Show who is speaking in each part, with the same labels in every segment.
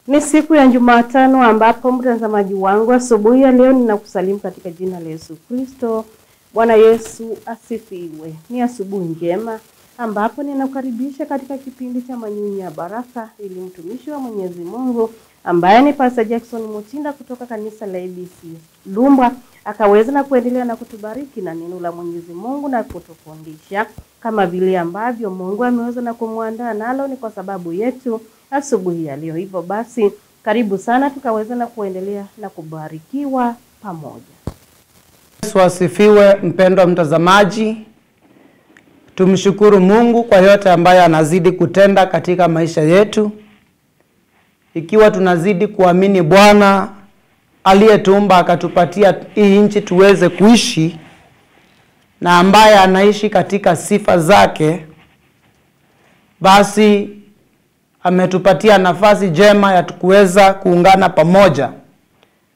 Speaker 1: Ni siku ya Jumatano ambapo mtazamaji wangu asubuhi ya leo ninakusalimu katika jina la Yesu Kristo. Bwana Yesu asifiwe. Ni asubuhi njema ambapo ninakukaribisha katika kipindi cha Manyunyu ya Baraka ili mtumishi wa Mwenyezi Mungu ambaye ni Pastor Jackson Mutinda kutoka kanisa la ABC Lumba akaweza na kuendelea na kutubariki na neno la Mwenyezi Mungu na kutufundisha kama vile ambavyo Mungu ameweza na kumwandaa nalo ni kwa sababu yetu asubuhi ya leo. Hivyo basi karibu sana tukaweza na kuendelea na kubarikiwa pamoja.
Speaker 2: Yesu asifiwe. Mpendwa mtazamaji, tumshukuru Mungu kwa yote ambayo anazidi kutenda katika maisha yetu. Ikiwa tunazidi kuamini Bwana aliyetuumba akatupatia hii nchi tuweze kuishi na ambaye anaishi katika sifa zake, basi ametupatia nafasi jema ya kuweza kuungana pamoja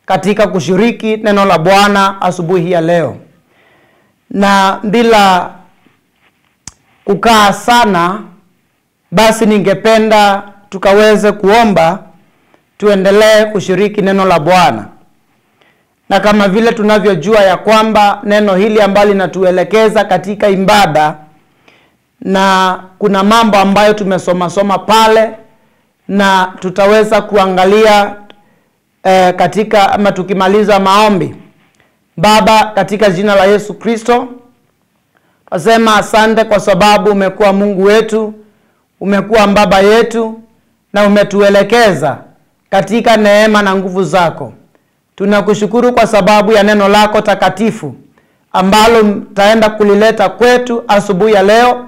Speaker 2: katika kushiriki neno la Bwana asubuhi ya leo. Na bila kukaa sana, basi ningependa tukaweze kuomba tuendelee kushiriki neno la Bwana. Na kama vile tunavyojua ya kwamba neno hili ambalo linatuelekeza katika ibada, na kuna mambo ambayo tumesoma pale na tutaweza kuangalia katika ama tukimaliza maombi. Baba, katika jina la Yesu Kristo, tunasema asante kwa sababu umekuwa Mungu wetu, umekuwa baba yetu na umetuelekeza katika neema na nguvu zako. Tunakushukuru kwa sababu ya neno lako takatifu ambalo taenda kulileta kwetu asubuhi ya leo,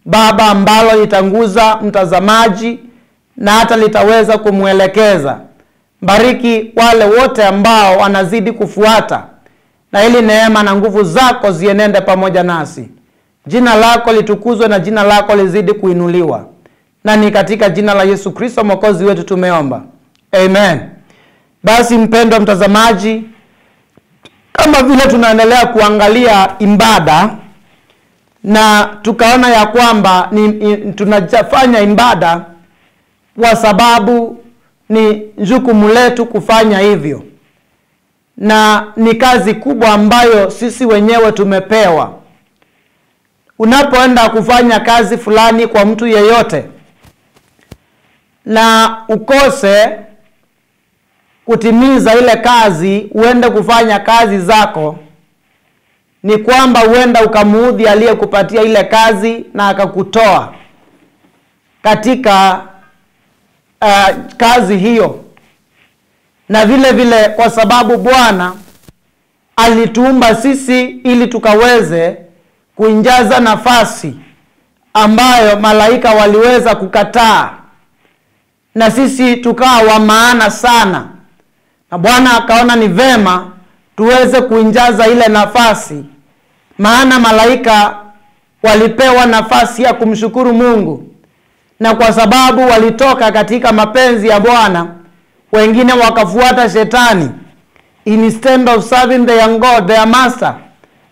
Speaker 2: Baba, ambalo litanguza mtazamaji na hata litaweza kumuelekeza. Bariki wale wote ambao wanazidi kufuata, na ili neema na nguvu zako zienende pamoja nasi. Jina lako litukuzwe na jina lako lizidi kuinuliwa. Na ni katika jina la Yesu Kristo Mwokozi wetu tumeomba. Amen. Basi mpendwa mtazamaji, kama vile tunaendelea kuangalia ibada, na tukaona ya kwamba tunafanya ibada kwa sababu ni jukumu letu kufanya hivyo, na ni kazi kubwa ambayo sisi wenyewe tumepewa. Unapoenda kufanya kazi fulani kwa mtu yeyote na ukose kutimiza ile kazi, uende kufanya kazi zako, ni kwamba uenda ukamuudhi aliyekupatia ile kazi na akakutoa katika kazi hiyo. Na vile vile kwa sababu Bwana alituumba sisi ili tukaweze kuinjaza nafasi ambayo malaika waliweza kukataa, na sisi tukawa wa maana sana, na Bwana akaona ni vema tuweze kuinjaza ile nafasi. Maana malaika walipewa nafasi ya kumshukuru Mungu, na kwa sababu walitoka katika mapenzi ya Bwana, wengine wakafuata shetani. Instead of serving their God, their master,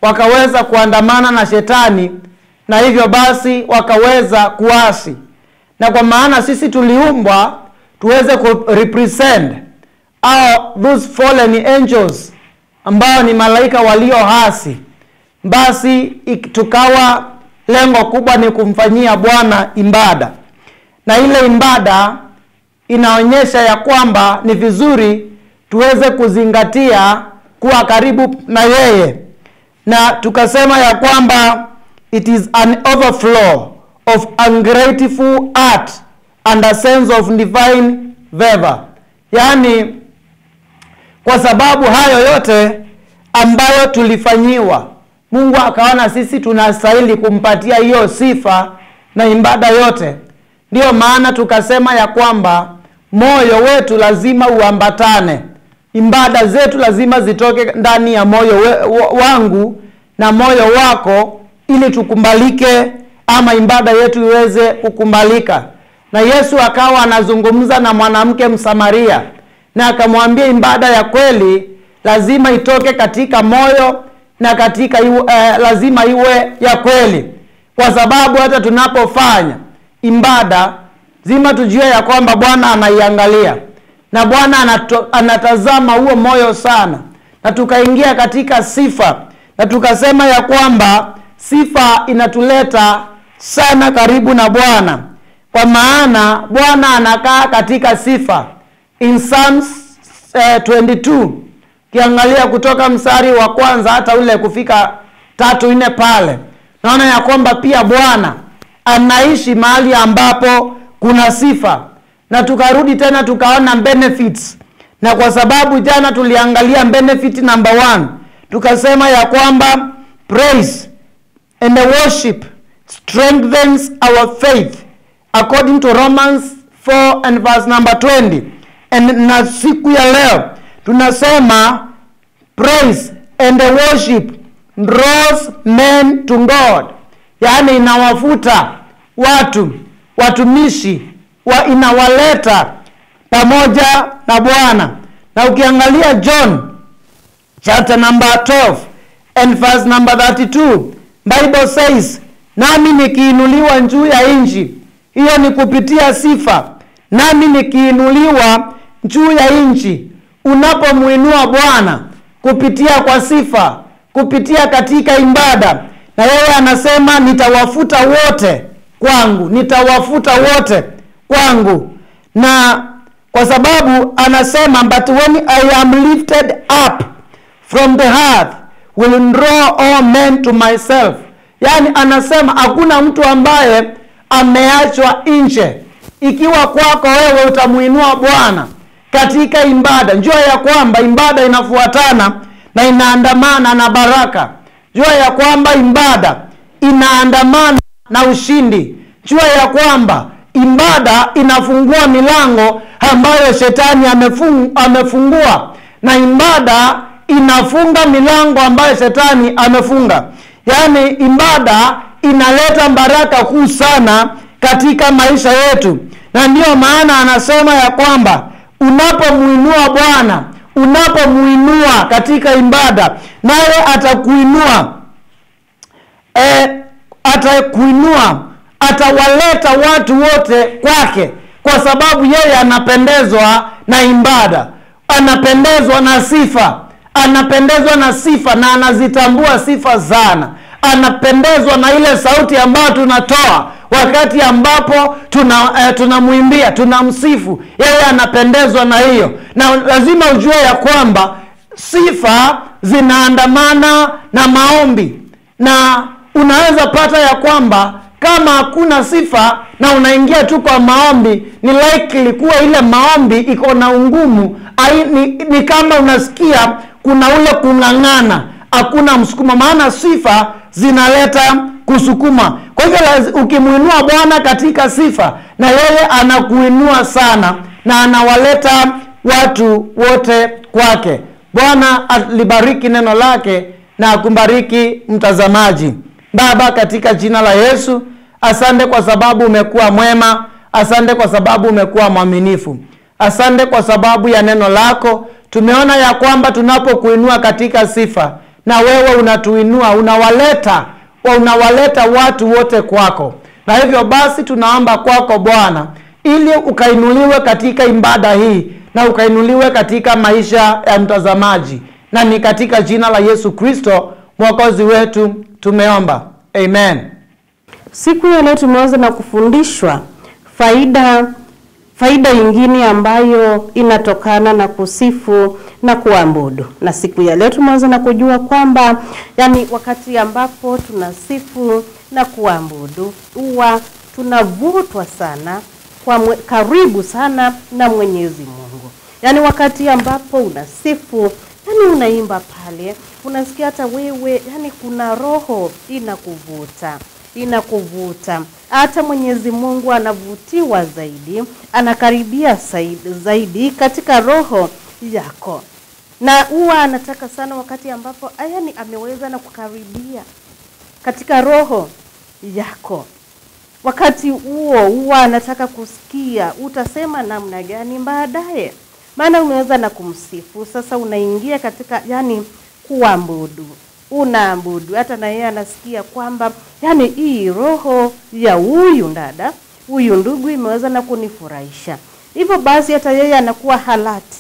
Speaker 2: wakaweza kuandamana na shetani, na hivyo basi wakaweza kuasi. Na kwa maana sisi tuliumbwa tuweze ku represent those fallen angels ambao ni malaika walioasi, basi tukawa lengo kubwa ni kumfanyia Bwana ibada. Na ile ibada inaonyesha ya kwamba ni vizuri tuweze kuzingatia kuwa karibu na yeye. Na tukasema ya kwamba it is an overflow of ungrateful heart and a sense of divine favor. Yani kwa sababu hayo yote ambayo tulifanyiwa, Mungu akaona sisi tunastahili kumpatia hiyo sifa na ibada yote. Ndio maana tukasema ya kwamba moyo wetu lazima uambatane. Ibada zetu lazima zitoke ndani ya moyo wangu na moyo wako, ili tukumbalike ama ibada yetu iweze kukumbalika. Na Yesu akawa anazungumza na mwanamke Msamaria, na akamwambia ibada ya kweli lazima itoke katika moyo, na katika lazima iwe ya kweli. Kwa sababu hata tunapofanya ibada, zima tujue ya kwamba Bwana anaiangalia. na Bwana anatazama huo moyo sana. Na tukaingia katika sifa, na tukasema ya kwamba sifa inatuleta sana karibu na Bwana, kwa maana Bwana anakaa katika sifa. In Psalms 22, kiangalia kutoka mstari wa kwanza hata ule kufika 3-4 pale, naona ya kwamba pia Bwana anaishi mahali ambapo kuna sifa. Na tukarudi tena tukaona benefits, na kwa sababu jana tuliangalia benefit number 1, tukasema ya kwamba praise and worship strengthens our faith according to Romans 4 and verse number 20. And na siku ya leo tunasema praise and worship draws men to God, yaani inawafuta watumishi inawaleta pamoja na Bwana. Na ukiangalia John chapter number 12 and verse number 32, Bible says, nami nikiinuliwa juu ya nchi, hiyo ni kupitia sifa. Nami nikiinuliwa juu ya nchi, unapomuinua Bwana kupitia kwa sifa, kupitia katika ibada, na yeye anasema nitawafuta wote kwangu, nitawafuta wote kwangu. Na kwa sababu anasema but when I am lifted up from the earth will draw all men to myself. Yani anasema hakuna mtu ambaye ameachwa nje. Ikiwa kwako wewe utamuinua Bwana katika ibada, jua ya kwamba ibada inafuatana na inaandamana na baraka. Jua ya kwamba ibada inaandamana na ushindi. Jua ya kwamba ibada inafungua milango ambayo shetani amefungua, na ibada inafunga milango ambayo shetani amefunga. Yaani ibada inaleta baraka kuu sana katika maisha yetu. Na ndio maana anasema ya kwamba unapomuinua Bwana, unapomuinua katika ibada, naye atakuinua, atawaleta watu wote kwake, kwa sababu yeye anapendezwa na ibada, anapendezwa na sifa, anapendezwa na sifa, na anazitambua sifa sana. Anapendezwa na ile sauti ambayo tunatoa wakati ambapo tunamuimbia, tunamsifu. Yeye anapendezwa na hiyo. Na lazima ujue ya kwamba sifa zinaandamana na maombi. Na unaweza pata ya kwamba kama hakuna sifa na unaingia tu kwa maombi, ni likely kuwa ile maombi iko na ungumu. Ni kama unasikia kuna ule kung'ang'ana, hakuna msukuma, maana sifa zinaleta kusukuma. Kwa hivyo ukimuinua Bwana katika sifa, na yeye anakuinua sana na anawaleta watu wote kwake. Bwana alibariki neno lake na akubariki mtazamaji. Baba, katika jina la Yesu, asante kwa sababu umekuwa mwema, asante kwa sababu umekuwa mwaminifu, asante kwa sababu ya neno lako. Tumeona ya kwamba tunapokuinua katika sifa, na wewe unatuinua, unawaleta watu wote kwako. Na hivyo basi tunaomba kwako Bwana, ili ukainuliwe katika ibada hii, na ukainuliwe katika maisha ya mtazamaji. Na ni katika jina la Yesu Kristo Mwokozi wetu tumeomba. Amen.
Speaker 1: Siku ya leo tumeweza na kufundishwa faida nyingine ambayo inatokana na kusifu na kuabudu. Na siku ya leo tumeweza na kujua kwamba yani wakati ambapo tunasifu na kuabudu, huwa tunavutwa sana karibu sana na Mwenyezi Mungu. Yani wakati ambapo unasifu, yani unaimba pale, unasikia hata wewe yani kuna roho inakuvuta. Hata Mwenyezi Mungu anavutiwa zaidi, anakaribia zaidi katika roho yako. Na huwa anataka sana wakati ambapo yani ameweza na kukaribia katika roho yako. Wakati huwa anataka kusikia utasema namna gani baadaye. Maana umeweza na kumsifu, sasa unaingia katika yani kuabudu. Unaabudu, hata na yeye anasikia kwamba yani hii roho ya huyu dada, huyu ndugu imeweza na kunifurahisha. Hivyo basi hata yeye anakuwa halati.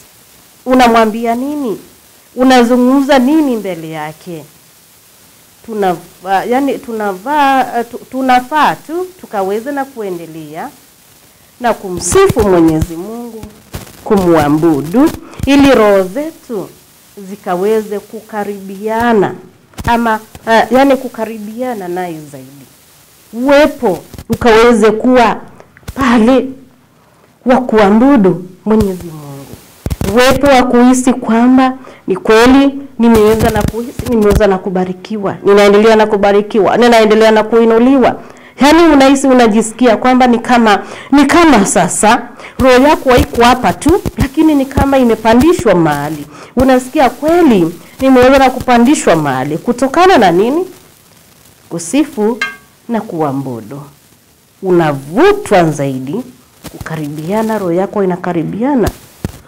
Speaker 1: Unamwambia nini? Unazungumza nini mbele yake? Tunafaa tu tukaweze na kuendelea na kumsifu Mwenyezi Mungu, kumwabudu, ili roho zetu zikaweze kukaribiana ama kukaribiana naye zaidi. Uwepo ukaweze kuwa pale wa kuabudu Mwenyezi Mungu. Uwepo wa kuhisi kwamba ni kweli nimeweza na kuhisi, nimeweza na kubarikiwa, ninaendelea na kubarikiwa, ninaendelea na kuinuliwa. Yaani unahisi, unajisikia kwamba ni kama sasa roho yako haiko hapa tu, lakini ni kama imepandishwa mahali. Unasikia kweli nimeweza na kupandishwa mahali. Kutokana na nini? Kusifu na kuabudu. Unavutwa zaidi kukaribiana, roho yako inakaribiana